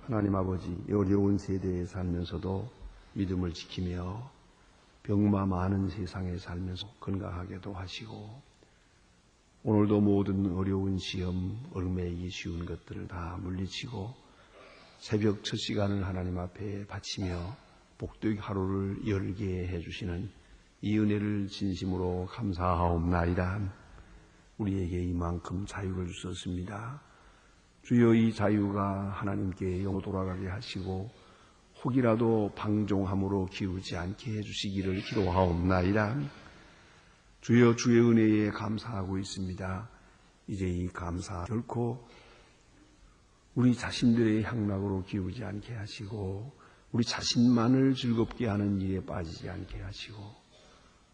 하나님 아버지, 어려운 세대에 살면서도 믿음을 지키며 병마 많은 세상에 살면서 건강하게도 하시고, 오늘도 모든 어려운 시험, 얽매이기 쉬운 것들을 다 물리치고 새벽 첫 시간을 하나님 앞에 바치며 복되게 하루를 열게 해주시는 이 은혜를 진심으로 감사하옵나이다. 우리에게 이만큼 자유를 주셨습니다. 주여, 이 자유가 하나님께 영으로 돌아가게 하시고 혹이라도 방종함으로 기우지 않게 해주시기를 기도하옵나이다. 주여, 주의 은혜에 감사하고 있습니다. 이제 이 감사 결코 우리 자신들의 향락으로 기우지 않게 하시고 우리 자신만을 즐겁게 하는 일에 빠지지 않게 하시고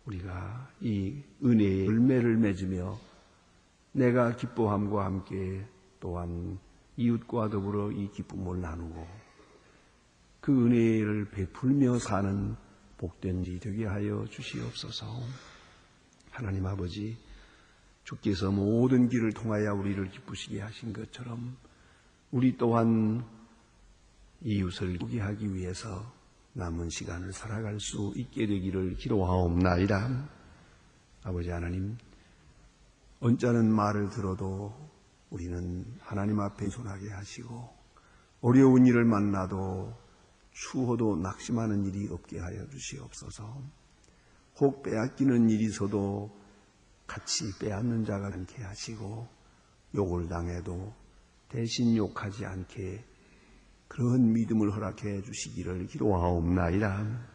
우리가 이 은혜의 열매를 맺으며 내가 기뻐함과 함께 또한 이웃과 더불어 이 기쁨을 나누고 그 은혜를 베풀며 사는 복된 지 되게 하여 주시옵소서. 하나님 아버지, 주께서 모든 길을 통하여 우리를 기쁘시게 하신 것처럼 우리 또한 이웃을 기쁘게 하기 위해서 남은 시간을 살아갈 수 있게 되기를 기도하옵나이다. 아버지 하나님, 언짢은 말을 들어도 우리는 하나님 앞에 손하게 하시고 어려운 일을 만나도 추워도 낙심하는 일이 없게 하여 주시옵소서. 혹 빼앗기는 일이 있어도 같이 빼앗는 자가 않게 하시고 욕을 당해도 대신 욕하지 않게 그런 믿음을 허락해 주시기를 기도하옵나이다.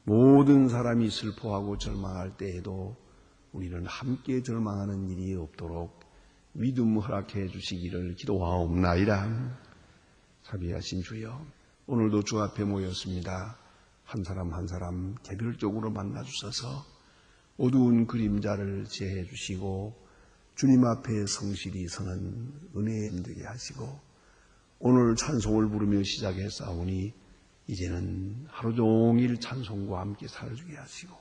모든 사람이 슬퍼하고 절망할 때에도 우리는 함께 절망하는 일이 없도록 믿음 허락해 주시기를 기도하옵나이다. 자비하신 주여, 오늘도 주 앞에 모였습니다. 한 사람 한 사람 개별적으로 만나 주셔서 어두운 그림자를 제해 주시고 주님 앞에 성실히 서는 은혜에 힘들게 하시고 오늘 찬송을 부르며 시작했사오니 이제는 하루 종일 찬송과 함께 살아주게 하시고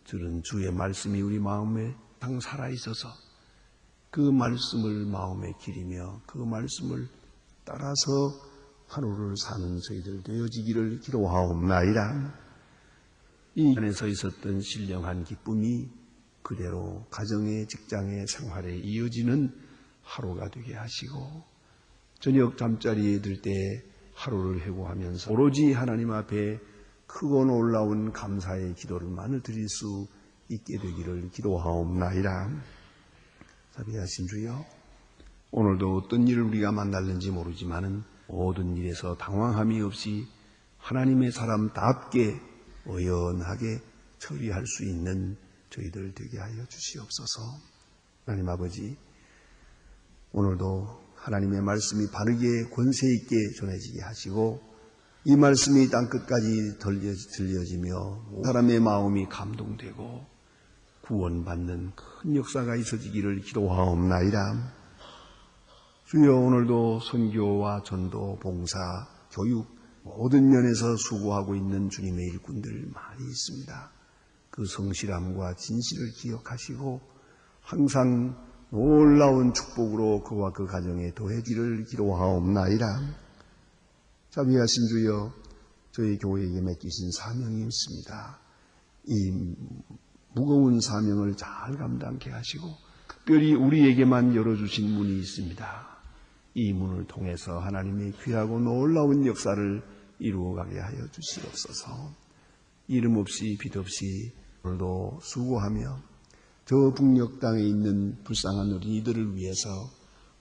들은 주의 말씀이 우리 마음에 당 살아있어서 그 말씀을 마음에 기리며 그 말씀을 따라서 하루를 사는 저희들 되어지기를 기도하옵나이다. 이 안에서 있었던 신령한 기쁨이 그대로 가정의 직장의 생활에 이어지는 하루가 되게 하시고 저녁 잠자리에 들 때 하루를 회고하면서 오로지 하나님 앞에 크고 놀라운 감사의 기도를만을 드릴 수 있게 되기를 기도하옵나이다. 자비하신 주여, 오늘도 어떤 일을 우리가 만날는지 모르지만은 모든 일에서 당황함이 없이 하나님의 사람답게 의연하게 처리할 수 있는 저희들 되게 하여 주시옵소서. 하나님 아버지, 오늘도 하나님의 말씀이 바르게 권세 있게 전해지게 하시고 이 말씀이 땅끝까지 들려지며 사람의 마음이 감동되고 구원받는 큰 역사가 있어지기를 기도하옵나이다. 주여, 오늘도 선교와 전도, 봉사, 교육 모든 면에서 수고하고 있는 주님의 일꾼들 많이 있습니다. 그 성실함과 진실을 기억하시고 항상 놀라운 축복으로 그와 그 가정에 더해지를 기도하옵나이다. 자비하신 주여, 저희 교회에게 맡기신 사명이 있습니다. 이 무거운 사명을 잘 감당케 하시고 특별히 우리에게만 열어주신 문이 있습니다. 이 문을 통해서 하나님의 귀하고 놀라운 역사를 이루어가게 하여 주시옵소서. 이름 없이 빛 없이 오늘도 수고하며 저 북녘 땅에 있는 불쌍한 어린이들을 위해서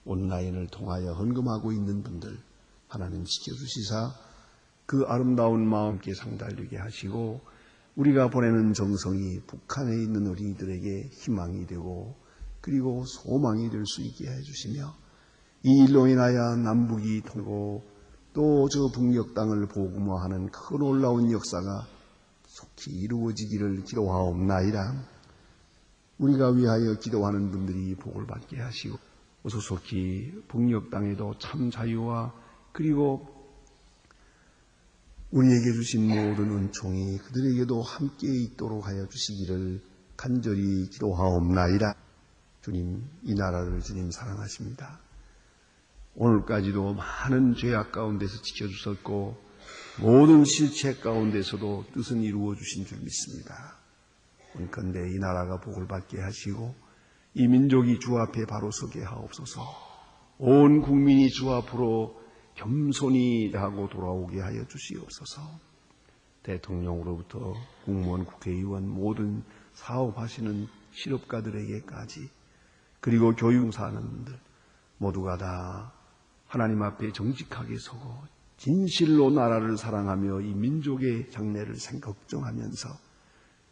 온라인을 통하여 헌금하고 있는 분들 하나님 지켜주시사 그 아름다운 마음께 상달되게 하시고 우리가 보내는 정성이 북한에 있는 어린이들에게 희망이 되고 그리고 소망이 될 수 있게 해주시며 이 일로 인하여 남북이 통하고 또 저 북녘 땅을 복음화하는 큰 놀라운 역사가 속히 이루어지기를 기도하옵나이다. 우리가 위하여 기도하는 분들이 복을 받게 하시고 어서 속히 북녘 땅에도 참 자유와 그리고 우리에게 주신 모든 은총이 그들에게도 함께 있도록 하여 주시기를 간절히 기도하옵나이다. 주님, 이 나라를 주님 사랑하십니다. 오늘까지도 많은 죄악 가운데서 지켜주셨고 모든 실체 가운데서도 뜻은 이루어 주신 줄 믿습니다. 원컨대 이 나라가 복을 받게 하시고 이 민족이 주 앞에 바로 서게 하옵소서. 온 국민이 주 앞으로 겸손히 하고 돌아오게 하여 주시옵소서. 대통령으로부터 공무원, 국회의원, 모든 사업하시는 실업가들에게까지, 그리고 교육사하는 분들 모두가 다 하나님 앞에 정직하게 서고 진실로 나라를 사랑하며 이 민족의 장래를 걱정하면서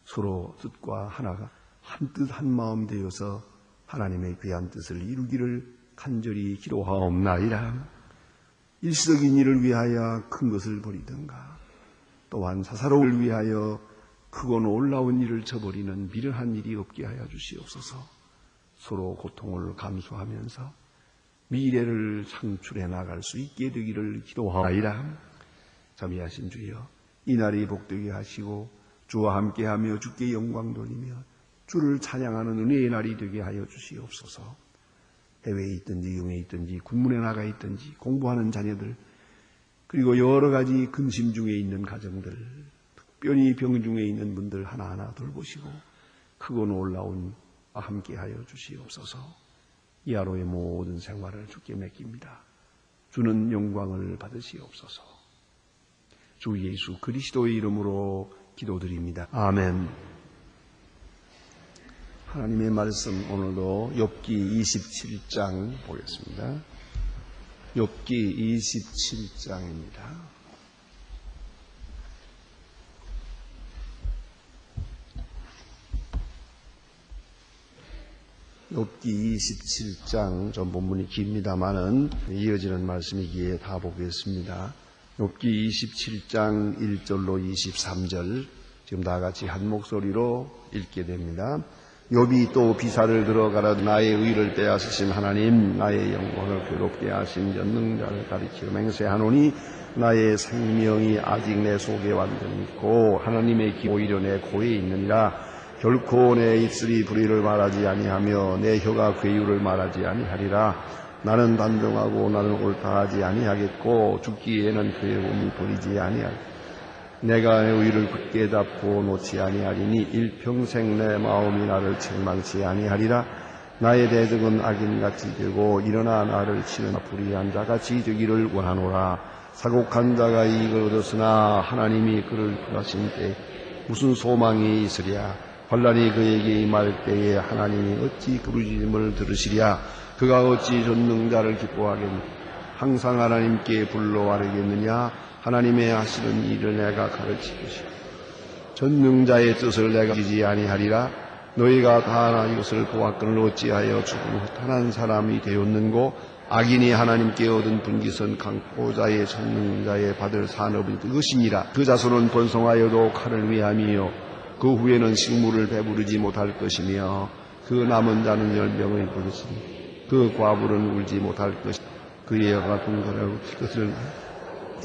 서로 뜻과 하나가 한 뜻 한 마음 되어서 하나님의 귀한 뜻을 이루기를 간절히 기도하옵나이다. 일시적인 일을 위하여 큰 것을 버리든가, 또한 사사로움을 위하여 크고 놀라운 일을 저버리는 미련한 일이 없게 하여 주시옵소서. 서로 고통을 감수하면서 미래를 창출해 나갈 수 있게 되기를 기도하옵나이다. 자비하신 주여, 이 날이 복되게 하시고 주와 함께하며 주께 영광 돌리며 주를 찬양하는 은혜의 날이 되게 하여 주시옵소서. 해외에 있든지 영에 있든지 군문에 나가 있든지 공부하는 자녀들, 그리고 여러 가지 근심 중에 있는 가정들, 특별히 병 중에 있는 분들 하나하나 돌보시고 크고 놀라운 함께하여 주시옵소서. 이 하루의 모든 생활을 주께 맡깁니다. 주는 영광을 받으시옵소서. 주 예수 그리스도의 이름으로 기도드립니다. 아멘. 하나님의 말씀 오늘도 욥기 27장 보겠습니다. 욥기 27장입니다. 욥기 27장, 좀 본문이 깁니다마는 이어지는 말씀이기에 다 보겠습니다. 욥기 27장 1절로 23절, 지금 다 같이 한 목소리로 읽게 됩니다. 욥이 또 비사를 들어가라. 나의 의를 빼앗으신 하나님, 나의 영광을 괴롭게 하신 전능자를 가리키며 맹세하노니 나의 생명이 아직 내 속에 완전히 있고 하나님의 기 오히려 내 코에 있느니라. 결코 내 입술이 불의를 말하지 아니하며 내 혀가 괴유를 말하지 아니하리라. 나는 단정하고 나는 옳다 하지 아니하겠고 죽기에는 그의 몸이 버리지 아니하리라. 내가 내 의를 굳게 잡고 놓지 아니하리니 일평생 내 마음이 나를 책망치 아니하리라. 나의 대적은 악인같이 되고 일어나 나를 치는 불의한 자같이 되기를 원하노라. 사곡한 자가 이익을 얻었으나 하나님이 그를 구하신 때 무슨 소망이 있으랴. 환난이 그에게 임할 때에 하나님이 어찌 부르짖음을 들으시랴. 그가 어찌 전능자를 기뻐하겠느냐. 항상 하나님께 불러 아뢰겠느냐. 하나님의 하시는 일을 내가 가르칠 것이요 전능자의 뜻을 내가 지지 아니하리라. 너희가 다 이것을 보았거늘 어찌하여 죽은 허탄한 사람이 되었는고. 악인이 하나님께 얻은 분깃은 강포자의 전능자의 받을 산업이 그것이니라. 그 자손은 번성하여도 칼을 위함이요 그 후에는 식물을 배부르지 못할 것이며 그 남은 자는 열병을 부르시니 그 과부는 울지 못할 것이며 그의 여가 궁궐하고 그것을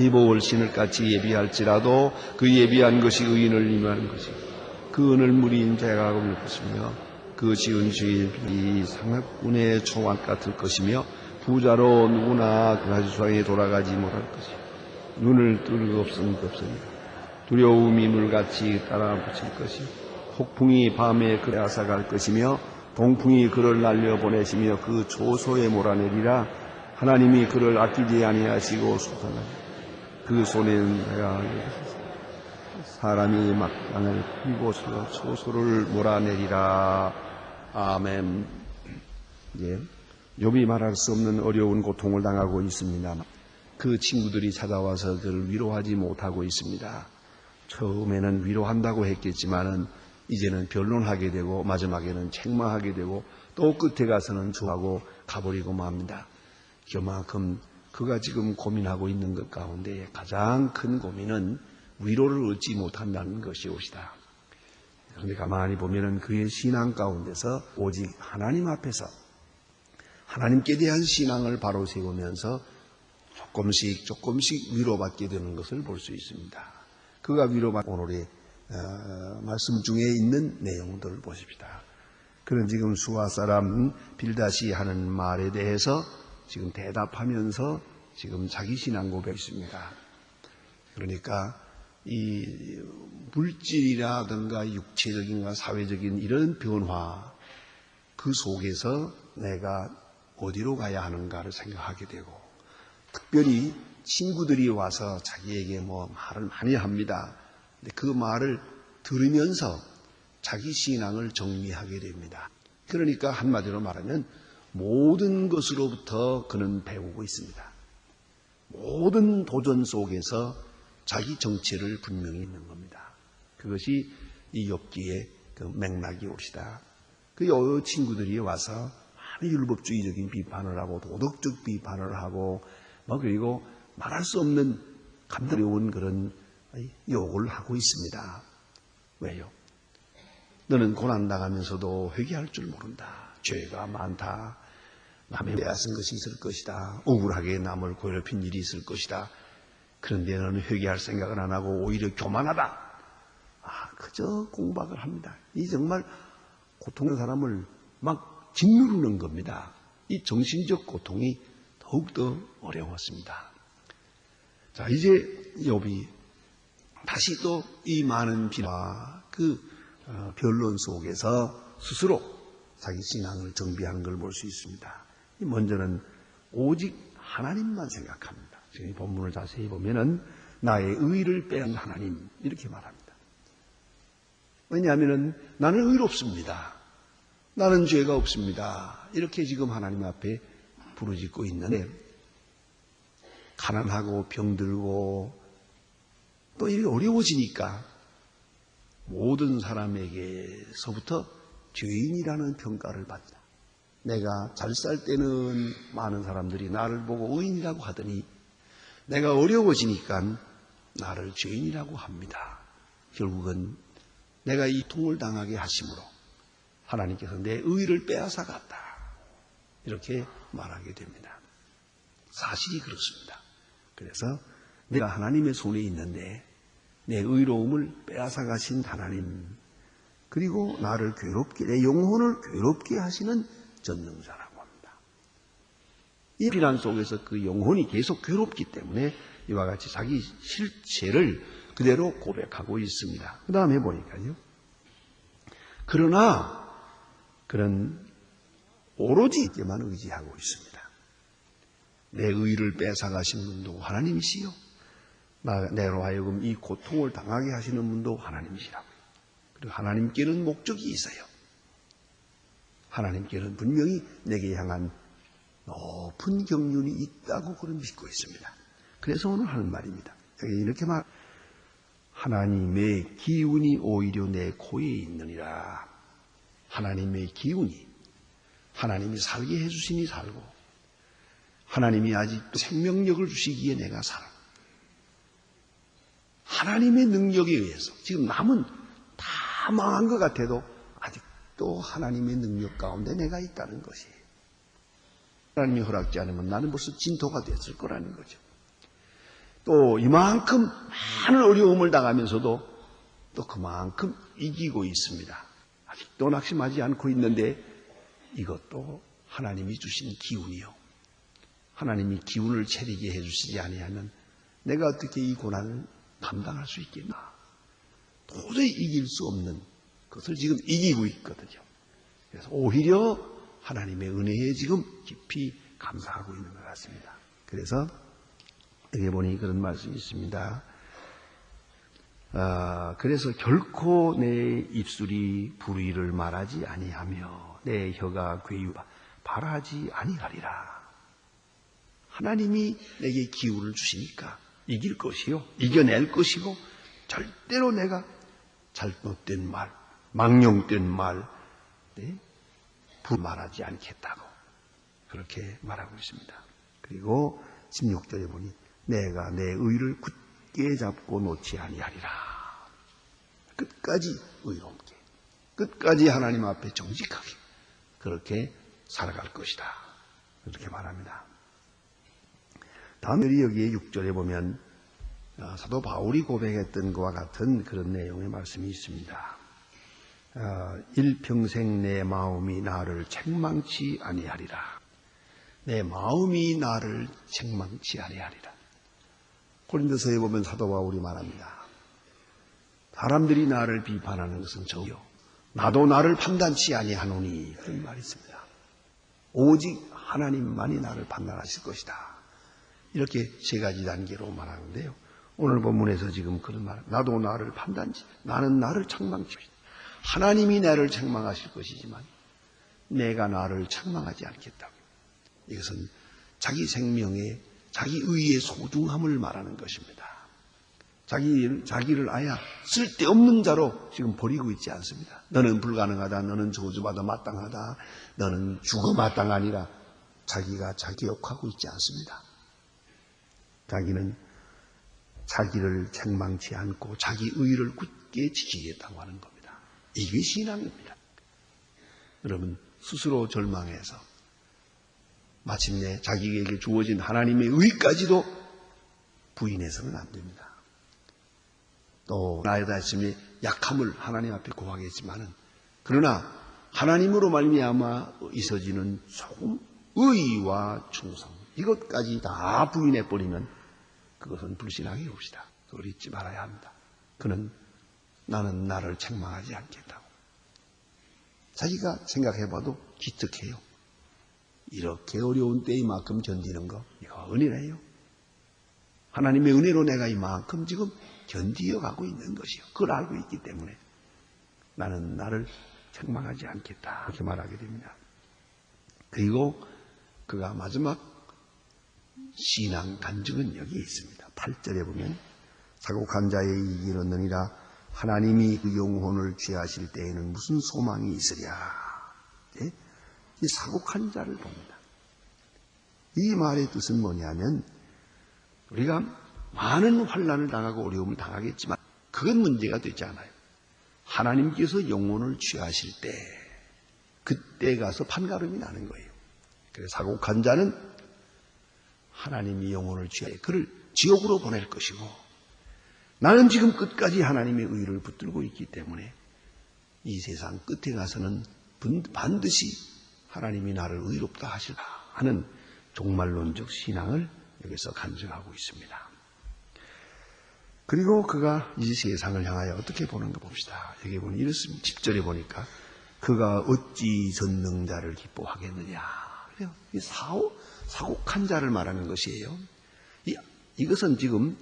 이복을 신을같이 예비할지라도 그 예비한 것이 의인을 임하는 것이고 그 은을 무리인 죄가 없을 것이며 그 지은 죄이 상하꾼의 총알 같을 것이며 부자로 누구나 그 가지수상에 돌아가지 못할 것이며 눈을 뜰 없으니 두려움이 물같이 따라붙일 것이며 폭풍이 밤에 그를 앗아갈 것이며 동풍이 그를 날려보내시며 그 조소에 몰아내리라. 하나님이 그를 아끼지 아니하시고 쏟아내리라. 그 손에는 내가 사람이 막강을 피고서 초소를 몰아내리라. 아멘. 예. 욥이 말할 수 없는 어려운 고통을 당하고 있습니다. 그 친구들이 찾아와서 그를 위로하지 못하고 있습니다. 처음에는 위로한다고 했겠지만은 이제는 변론하게 되고 마지막에는 책망하게 되고 또 끝에 가서는 좋아하고 가버리고 맙니다. 그만큼 그가 지금 고민하고 있는 것 가운데 가장 큰 고민은 위로를 얻지 못한다는 것이옵시다. 그런데 가만히 보면은 그의 신앙 가운데서 오직 하나님 앞에서 하나님께 대한 신앙을 바로 세우면서 조금씩 위로받게 되는 것을 볼 수 있습니다. 그가 위로받은 오늘의 말씀 중에 있는 내용들을 보십시다. 그는 지금 수아 사람 빌닷이 하는 말에 대해서 지금 대답하면서 지금 자기 신앙 고백했습니다. 그러니까 이 물질이라든가 육체적인가 사회적인 이런 변화 그 속에서 내가 어디로 가야 하는가를 생각하게 되고, 특별히 친구들이 와서 자기에게 말을 많이 합니다. 근데 그 말을 들으면서 자기 신앙을 정리하게 됩니다. 그러니까 한마디로 말하면 모든 것으로부터 그는 배우고 있습니다. 모든 도전 속에서 자기 정체를 분명히 있는 겁니다. 그것이 이 욥기의 그 맥락이 옵시다. 그 친구들이 와서 많이 율법주의적인 비판을 하고 도덕적 비판을 하고 그리고 말할 수 없는 감동스러운 그런 욕을 하고 있습니다. 왜요? 너는 고난당하면서도 회개할 줄 모른다. 죄가 많다. 남의 빼앗은 것이 있을 것이다. 억울하게 남을 괴롭힌 일이 있을 것이다. 그런데 너는 회개할 생각은 안 하고 오히려 교만하다. 그저 공박을 합니다. 이 정말 고통의 사람을 막 짓누르는 겁니다. 이 정신적 고통이 더욱더 어려웠습니다. 자, 이제 욥이 다시 또 이 많은 비난과 그 변론 속에서 스스로 자기 신앙을 정비하는 걸 볼 수 있습니다. 먼저는 오직 하나님만 생각합니다. 지금 이 본문을 자세히 보면은 나의 의를 빼앗은 하나님 이렇게 말합니다. 왜냐하면 나는 의롭습니다. 나는 죄가 없습니다. 이렇게 지금 하나님 앞에 부르짖고 있는데, 가난하고 병들고 또 이렇게 어려워지니까 모든 사람에게서부터 죄인이라는 평가를 받다. 내가 잘 살 때는 많은 사람들이 나를 보고 의인이라고 하더니 내가 어려워지니까 나를 죄인이라고 합니다. 결국은 내가 이 고통을 당하게 하심으로 하나님께서 내 의를 빼앗아 갔다. 이렇게 말하게 됩니다. 사실이 그렇습니다. 그래서 내가 하나님의 손에 있는데 내 의로움을 빼앗아 가신 하나님, 그리고 나를 괴롭게, 내 영혼을 괴롭게 하시는 전능자라고 합니다. 이 비난 속에서 그 영혼이 계속 괴롭기 때문에 이와 같이 자기 실체를 그대로 고백하고 있습니다. 그 다음에 보니까요. 그러나 그는 오로지 이께만 의지하고 있습니다. 내 의를 뺏어가신 분도 하나님이시요, 내로 하여금 이 고통을 당하게 하시는 분도 하나님이시라고. 그리고 하나님께는 목적이 있어요. 하나님께는 분명히 내게 향한 높은 경륜이 있다고 그런 믿고 있습니다. 그래서 오늘 하는 말입니다. 여기 이렇게 하나님의 기운이 오히려 내 코에 있느니라. 하나님의 기운이, 하나님이 살게 해주시니 살고, 하나님이 아직도 생명력을 주시기에 내가 살아. 하나님의 능력에 의해서 지금 남은 다 망한 것 같아도 아직도 하나님의 능력 가운데 내가 있다는 것이, 하나님이 허락지 않으면 나는 벌써 진토가 됐을 거라는 거죠. 또 이만큼 많은 어려움을 당하면서도 또 그만큼 이기고 있습니다. 아직도 낙심하지 않고 있는데 이것도 하나님이 주신 기운이요. 하나님이 기운을 차리게 해주시지 아니하면 내가 어떻게 이 고난을 감당할 수 있겠나. 도저히 이길 수 없는 것을 지금 이기고 있거든요. 그래서 오히려 하나님의 은혜에 지금 깊이 감사하고 있는 것 같습니다. 그래서 여기 보니 그런 말씀이 있습니다. 그래서 결코 내 입술이 불의를 말하지 아니하며 내 혀가 괴유 바라지 아니하리라. 하나님이 내게 기운을 주시니까 이길 것이요, 이겨낼 것이고, 절대로 내가 잘못된 말, 망령된 말, 말하지 않겠다고 그렇게 말하고 있습니다. 그리고 16절에 보니 내가 내 의를 굳게 잡고 놓지 아니하리라. 끝까지 의롭게, 끝까지 하나님 앞에 정직하게 그렇게 살아갈 것이다. 이렇게 말합니다. 다음 여기에 6절에 보면 사도 바울이 고백했던 것과 같은 그런 내용의 말씀이 있습니다. 일평생 내 마음이 나를 책망치 아니하리라. 내 마음이 나를 책망치 아니하리라. 고린도서에 보면 사도 바울이 말합니다. 사람들이 나를 비판하는 것은 저요, 나도 나를 판단치 아니하노니, 그런 말이 있습니다. 오직 하나님만이 나를 판단하실 것이다. 이렇게 세 가지 단계로 말하는데요. 오늘 본문에서 지금 그런 말, 나도 나를 판단치, 나는 나를 책망치, 하나님이 나를 책망하실 것이지만 내가 나를 책망하지 않겠다고. 이것은 자기 생명의, 자기 의의 소중함을 말하는 것입니다. 자기를 아예 쓸데없는 자로 지금 버리고 있지 않습니다. 너는 불가능하다, 너는 저주받아 마땅하다, 너는 죽어 마땅하니라. 자기가 자기 욕하고 있지 않습니다. 자기는 자기를 책망치 않고 자기 의를 굳게 지키겠다고 하는 겁니다. 이게 신앙입니다. 여러분, 스스로 절망해서 마침내 자기에게 주어진 하나님의 의까지도 부인해서는 안 됩니다. 또 나의 자신의 약함을 하나님 앞에 고하겠지만은, 그러나 하나님으로 말미암아 있어지는 조금 의와 충성, 이것까지 다 부인해버리면 그것은 불신앙이 옵시다. 그걸 잊지 말아야 합니다. 그는 나는 나를 책망하지 않겠다고. 자기가 생각해봐도 기특해요. 이렇게 어려운 때이만큼 견디는 거, 이거 은혜래요. 하나님의 은혜로 내가 이만큼 지금 견디어가고 있는 것이요. 그걸 알고 있기 때문에 나는 나를 책망하지 않겠다, 이렇게 말하게 됩니다. 그리고 그가 마지막 신앙 간증은 여기에 있습니다. 8절에 보면 사곡한 자의 이익이 이르느니라. 하나님이 그 영혼을 취하실 때에는 무슨 소망이 있으랴. 네? 이 사곡한 자를 봅니다. 이 말의 뜻은 뭐냐면, 우리가 많은 환난을 당하고 어려움을 당하겠지만 그건 문제가 되지 않아요. 하나님께서 영혼을 취하실 때, 그때 가서 판가름이 나는 거예요. 그래서 사곡한 자는 하나님이 영혼을 취하여 그를 지옥으로 보낼 것이고, 나는 지금 끝까지 하나님의 의를 붙들고 있기 때문에 이 세상 끝에 가서는 반드시 하나님이 나를 의롭다 하시라 하는 종말론적 신앙을 여기서 간증하고 있습니다. 그리고 그가 이 세상을 향하여 어떻게 보는가 봅시다. 여기 보면 이렇습니다. 10절에 보니까 그가 어찌 전능자를 기뻐하겠느냐. 그래요. 이 사곡한 자를 말하는 것이에요. 이것은 지금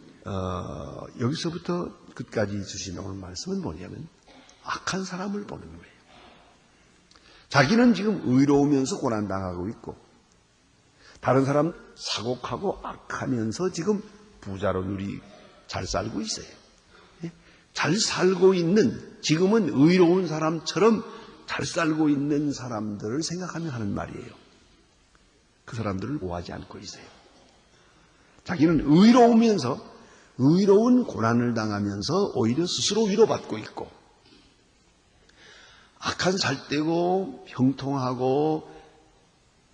여기서부터 끝까지 주신 오늘 말씀은 뭐냐면 악한 사람을 보는 거예요. 자기는 지금 의로우면서 고난당하고 있고, 다른 사람 사곡하고 악하면서 지금 부자로 잘 살고 있어요. 잘 살고 있는, 지금은 의로운 사람처럼 잘 살고 있는 사람들을 생각하며 하는 말이에요. 그 사람들을 오하지 않고 있어요. 자기는 의로우면서 의로운 고난을 당하면서 오히려 스스로 위로받고 있고, 악한 살떼고 형통하고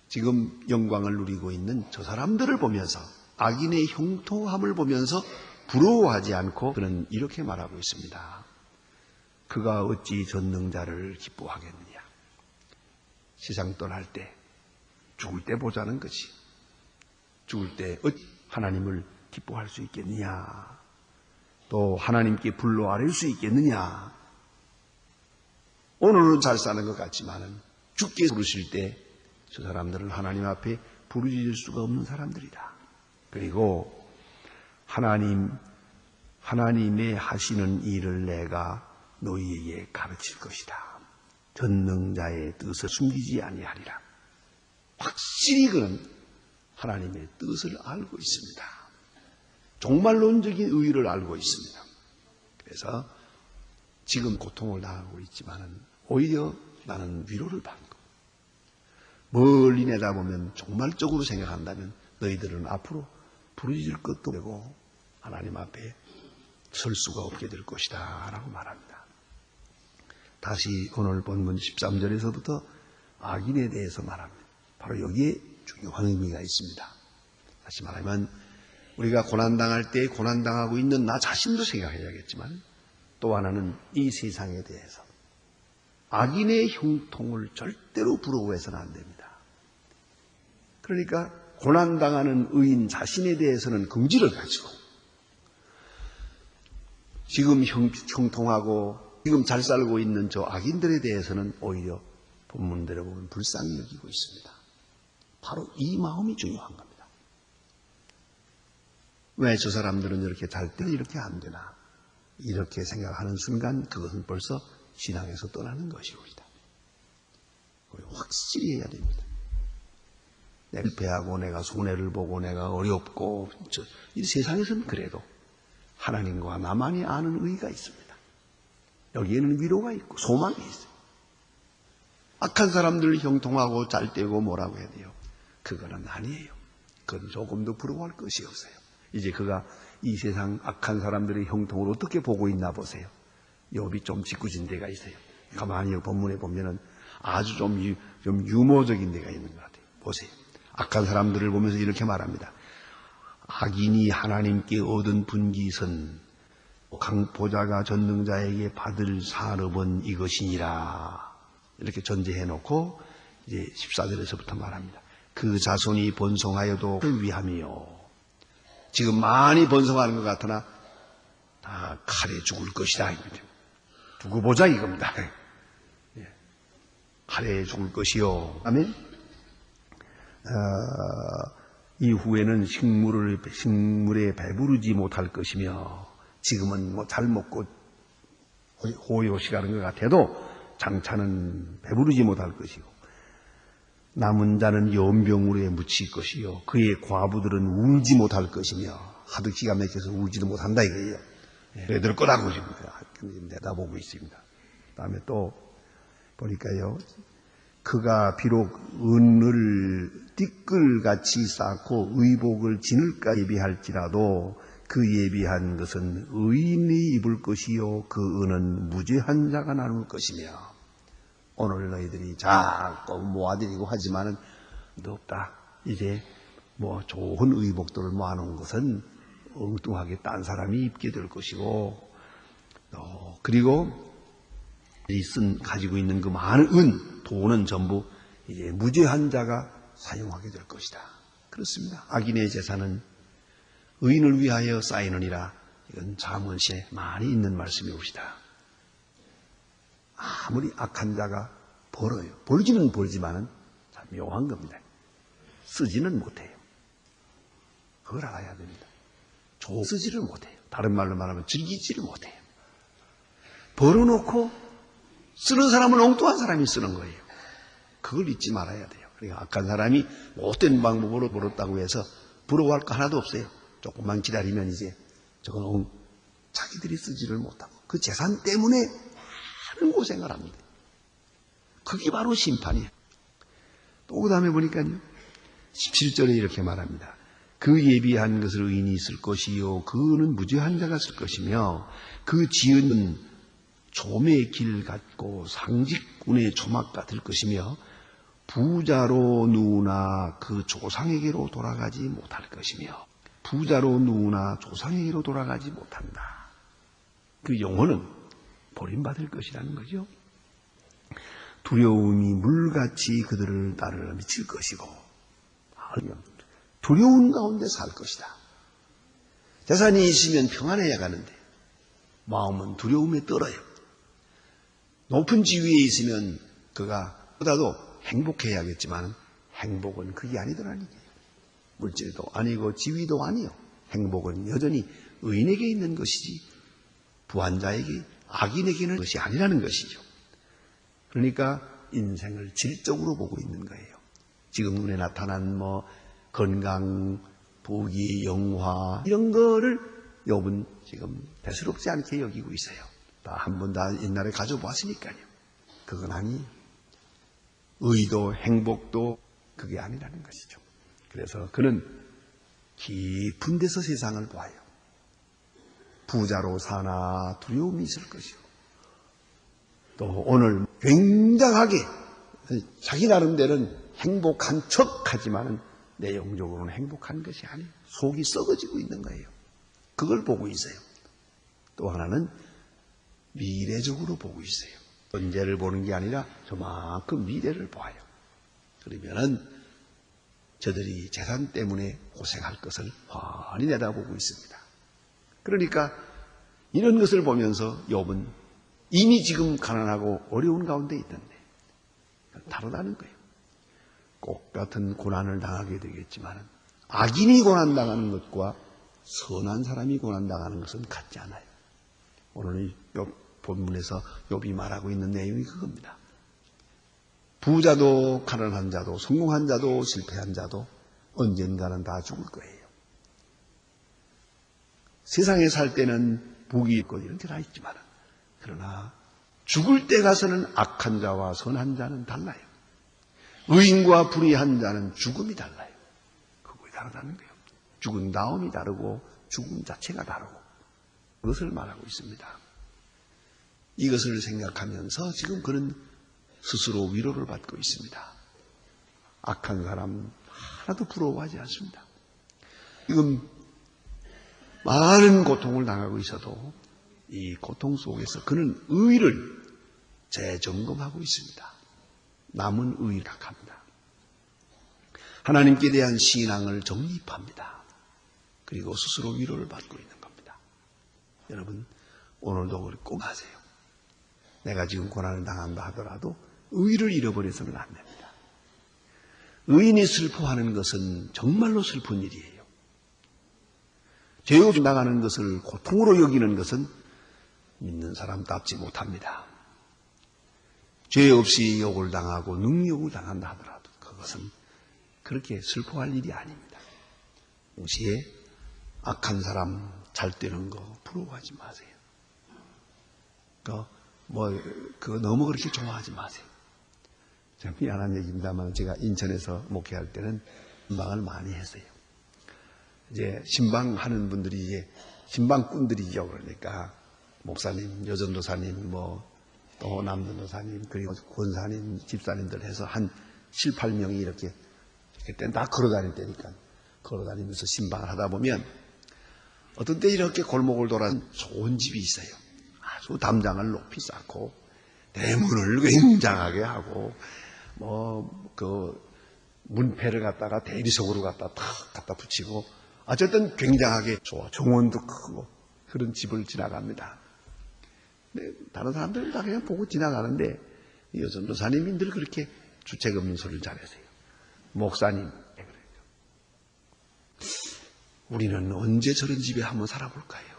지금 영광을 누리고 있는 저 사람들을 보면서, 악인의 형통함을 보면서 부러워하지 않고 그는 이렇게 말하고 있습니다. 그가 어찌 전능자를 기뻐하겠느냐. 세상 떠날 때, 죽을 때 보자는 것이, 죽을 때 어찌 하나님을 기뻐할 수 있겠느냐, 또 하나님께 불로 아뢰일 수 있겠느냐. 오늘은 잘 사는 것 같지만은 죽게 부르실 때 저 사람들은 하나님 앞에 부르짖을 수가 없는 사람들이다. 그리고 하나님의 하시는 일을 내가 너희에게 가르칠 것이다. 전능자의 뜻을 숨기지 아니하리라. 확실히 그는 하나님의 뜻을 알고 있습니다. 종말론적인 의의를 알고 있습니다. 그래서 지금 고통을 당하고 있지만은 오히려 나는 위로를 받고, 멀리 내다보면 종말적으로 생각한다면 너희들은 앞으로 부르짖을 것도 되고 하나님 앞에 설 수가 없게 될 것이다 라고 말합니다. 다시 오늘 본문 13절에서부터 악인에 대해서 말합니다. 바로 여기에 중요한 의미가 있습니다. 다시 말하면 우리가 고난당할 때 고난당하고 있는 나 자신도 생각해야겠지만, 또 하나는 이 세상에 대해서 악인의 형통을 절대로 부러워해서는 안 됩니다. 그러니까 고난당하는 의인 자신에 대해서는 긍지를 가지고 지금 형통하고 지금 잘 살고 있는 저 악인들에 대해서는 오히려 본문대로 보면 불쌍히 여기고 있습니다. 바로 이 마음이 중요한 겁니다. 왜 저 사람들은 이렇게 잘 때 이렇게 안 되나? 이렇게 생각하는 순간 그것은 벌써 신앙에서 떠나는 것이옵니다. 확실히 해야 됩니다. 내가 실패하고 내가 손해를 보고 내가 어렵고 이 세상에서는 그래도 하나님과 나만이 아는 의가 있습니다. 여기에는 위로가 있고 소망이 있어요. 악한 사람들 형통하고 잘되고 뭐라고 해야 돼요? 그거는 아니에요. 그건 조금도 부러워할 것이 없어요. 이제 그가 이 세상 악한 사람들의 형통을 어떻게 보고 있나 보세요. 욥이 좀 짓궂은 데가 있어요. 가만히 본문에 보면은 아주 좀 유머적인 데가 있는 것 같아요. 보세요. 악한 사람들을 보면서 이렇게 말합니다. 악인이 하나님께 얻은 분깃은 강포자가 전능자에게 받을 산업은 이것이니라. 이렇게 전제해놓고 이제 14절에서부터 말합니다. 그 자손이 번성하여도 위함이요. 지금 많이 번성하는 것 같으나 다 칼에 죽을 것이다. 두고 보자 이겁니다. 칼에 죽을 것이요. 아멘. 이후에는 식물에 배부르지 못할 것이며 지금은 뭐 잘 먹고 호요시가는 것 같아도 장차는 배부르지 못할 것이고 남은 자는 연병으로 묻힐 것이요 그의 과부들은 울지 못할 것이며 하도 기가 막혀서 울지도 못한다 이거예요. 그들 거라고 지금 내다보고 있습니다. 다음에 또 보니까요. 그가 비록 은을 띠끌같이 쌓고 의복을 지늘까 예비할지라도 그 예비한 것은 의인이 입을 것이요 그 은은 무죄한 자가 나눌 것이며 오늘 너희들이 자꾸 모아드리고 하지만은 없다. 이제 뭐 좋은 의복들을 모아놓은 것은 엉뚱하게 딴 사람이 입게 될 것이고 그리고 가지고 있는 그 많은 돈은 전부 이제 무죄한 자가 사용하게 될 것이다. 그렇습니다. 악인의 재산은 의인을 위하여 쌓이느니라. 이건 잠언시에 많이 있는 말씀이옵시다. 아무리 악한 자가 벌어요. 벌지는 벌지만은 참 묘한 겁니다. 쓰지는 못해요. 그걸 알아야 됩니다. 쓰지를 못해요. 다른 말로 말하면 즐기지를 못해요. 벌어놓고 쓰는 사람은 엉뚱한 사람이 쓰는 거예요. 그걸 잊지 말아야 돼요. 그러니까 악한 사람이 못된 방법으로 벌었다고 해서 부러워할 거 하나도 없어요. 조금만 기다리면 이제 저건 자기들이 쓰지를 못하고 그 재산 때문에 많은 고생을 합니다. 그게 바로 심판이에요. 또 그 다음에 보니까요. 17절에 이렇게 말합니다. 그 예비한 것을 의인이 있을 것이요 그는 무죄한 자가 쓸 것이며 그 지은 조매의 길 같고 상직군의 조막 같을 것이며 부자로 누우나 그 조상에게로 돌아가지 못할 것이며 부자로 누우나 조상에게로 돌아가지 못한다. 그 영혼은 버림받을 것이라는 거죠. 두려움이 물같이 그들을 따르러 미칠 것이고 두려운 가운데 살 것이다. 재산이 있으면 평안해야 가는데 마음은 두려움에 떨어요. 높은 지위에 있으면 그가 보다도 행복해야겠지만 행복은 그게 아니더라는 얘기예요. 물질도 아니고 지위도 아니요. 행복은 여전히 의인에게 있는 것이지 부한자에게 악인에게는 것이 아니라는 것이죠. 그러니까 인생을 질적으로 보고 있는 거예요. 지금 눈에 나타난 건강, 부귀, 영화 이런 거를 욥은 지금 대수롭지 않게 여기고 있어요. 다 한 번 다 옛날에 가져보았으니까요. 그건 아니에요. 의도, 행복도 그게 아니라는 것이죠. 그래서 그는 깊은 데서 세상을 봐요. 부자로 사나 두려움이 있을 것이고 또 오늘 굉장하게 자기 나름대로는 행복한 척하지만은 내용적으로는 행복한 것이 아니에요. 속이 썩어지고 있는 거예요. 그걸 보고 있어요. 또 하나는 미래적으로 보고 있어요. 현재를 보는 게 아니라 저만큼 미래를 봐요. 그러면은 저들이 재산 때문에 고생할 것을 훤히 내다보고 있습니다. 그러니까 이런 것을 보면서 욥은 이미 지금 가난하고 어려운 가운데 있던데 다르다는 거예요. 꼭 같은 고난을 당하게 되겠지만 악인이 고난당하는 것과 선한 사람이 고난당하는 것은 같지 않아요. 오늘 욥 본문에서 욥이 말하고 있는 내용이 그겁니다. 부자도 가난한 자도 성공한 자도 실패한 자도 언젠가는 다 죽을 거예요. 세상에 살 때는 복이 있고 이런 게 다 있지만 그러나 죽을 때 가서는 악한 자와 선한 자는 달라요. 의인과 불의한 자는 죽음이 달라요. 그거에 다르다는 거예요. 죽은 다음이 다르고 죽음 자체가 다르고 그것을 말하고 있습니다. 이것을 생각하면서 지금 그는 스스로 위로를 받고 있습니다. 악한 사람 하나도 부러워하지 않습니다. 지금 많은 고통을 당하고 있어도 이 고통 속에서 그는 의를 재점검하고 있습니다. 남은 의를 합니다. 하나님께 대한 신앙을 정립합니다. 그리고 스스로 위로를 받고 있는 겁니다. 여러분 오늘도 꼭 하세요. 내가 지금 고난을 당한다 하더라도 의를 잃어버려서는 안 됩니다. 의인이 슬퍼하는 것은 정말로 슬픈 일이에요. 죄 없이 나가는 것을 고통으로 여기는 것은 믿는 사람답지 못합니다. 죄 없이 욕을 당하고 능욕을 당한다 하더라도 그것은 그렇게 슬퍼할 일이 아닙니다. 동시에 악한 사람 잘 되는 거 부러워하지 마세요. 그거 너무 그렇게 좋아하지 마세요. 참 미안한 얘기입니다만 제가 인천에서 목회할 때는 신방을 많이 했어요. 이제 신방하는 분들이 이제 신방꾼들이죠. 그러니까 목사님, 여전도사님, 또 남전도사님, 그리고 권사님, 집사님들 해서 한 7, 8명이 이렇게 그때는 다 걸어다닐 때니까 걸어다니면서 신방을 하다 보면 어떤 때 이렇게 골목을 돌아 좋은 집이 있어요. 아주 담장을 높이 쌓고 대문을 굉장하게 하고 문패를 갖다가 대리석으로 갖다 붙이고 어쨌든 굉장하게 좋아. 정원도 크고 그런 집을 지나갑니다. 다른 사람들은 다 그냥 보고 지나가는데 여전도사님이 늘 그렇게 주책 없는 소리를 잘하세요. 목사님, 우리는 언제 저런 집에 한번 살아볼까요?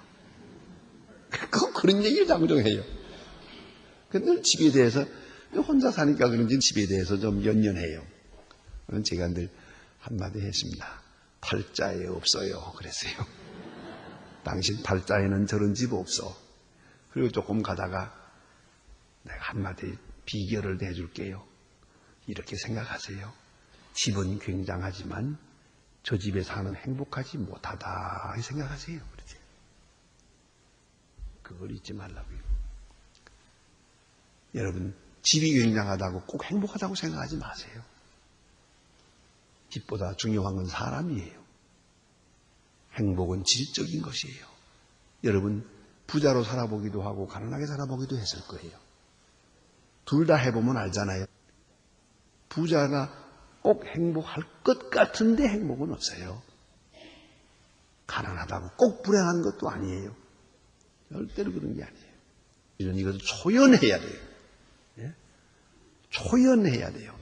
그런 얘기를 장정해요. 늘 집에 대해서 혼자 사니까 그런지 집에 대해서 좀 연연해요. 제가 늘 한마디 했습니다. 팔자에 없어요. 그랬어요. 당신 팔자에는 저런 집 없어. 그리고 조금 가다가 내가 한마디 비결을 내줄게요. 이렇게 생각하세요. 집은 굉장하지만 저 집에 사는 행복하지 못하다 생각하세요. 그렇지? 그걸 잊지 말라고요. 여러분 집이 굉장하다고 꼭 행복하다고 생각하지 마세요. 집보다 중요한 건 사람이에요. 행복은 질적인 것이에요. 여러분 부자로 살아보기도 하고 가난하게 살아보기도 했을 거예요. 둘 다 해보면 알잖아요. 부자가 꼭 행복할 것 같은데 행복은 없어요. 가난하다고 꼭 불행한 것도 아니에요. 절대로 그런 게 아니에요. 이것을 초연해야 돼요. 예? 초연해야 돼요.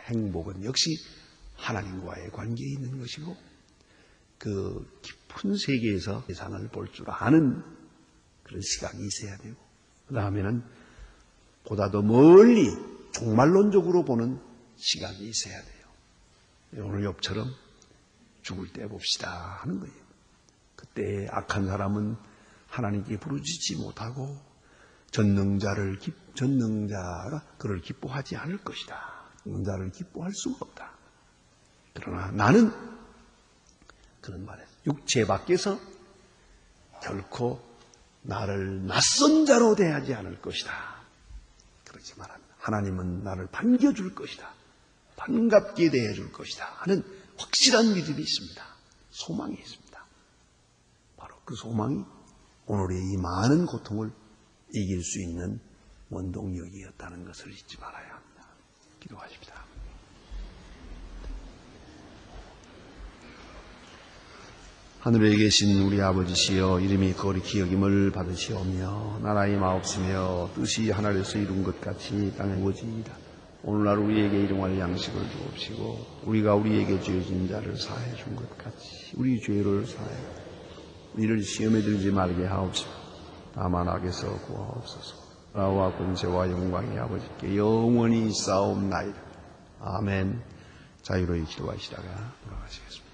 행복은 역시 하나님과의 관계에 있는 것이고 그 깊은 세계에서 세상을 볼 줄 아는 그런 시각이 있어야 되고 그 다음에는 보다 더 멀리 종말론적으로 보는 시각이 있어야 돼요. 오늘 욥처럼 죽을 때 봅시다 하는 거예요. 그때 악한 사람은 하나님께 부르짖지 못하고 전능자가 그를 기뻐하지 않을 것이다. 전능자를 기뻐할 수가 없다. 그러나 나는 그런 말에 육체 밖에서 결코 나를 낯선 자로 대하지 않을 것이다. 그렇게 말합니다. 하나님은 나를 반겨줄 것이다. 반갑게 대해줄 것이다 하는 확실한 믿음이 있습니다. 소망이 있습니다. 바로 그 소망이 오늘의 이 많은 고통을 이길 수 있는 원동력이었다는 것을 잊지 말아야 합니다. 기도하십시다. 하늘에 계신 우리 아버지시여 이름이 거룩히 기억임을 받으시오며 나라의 마옵시며 뜻이 하늘에서 이룬 것 같이 땅에 오지이다. 오늘날 우리에게 일용할 양식을 주옵시고 우리가 우리에게 죄진 자를 사해 준 것 같이 우리 죄를 사해 우리를 시험에 들지 말게 하옵시고 다만 악에서 구하옵소서. 나라와 권세와 영광이 아버지께 영원히 있사옵나이다. 아멘. 자유로이 기도하시다가 돌아가시겠습니다.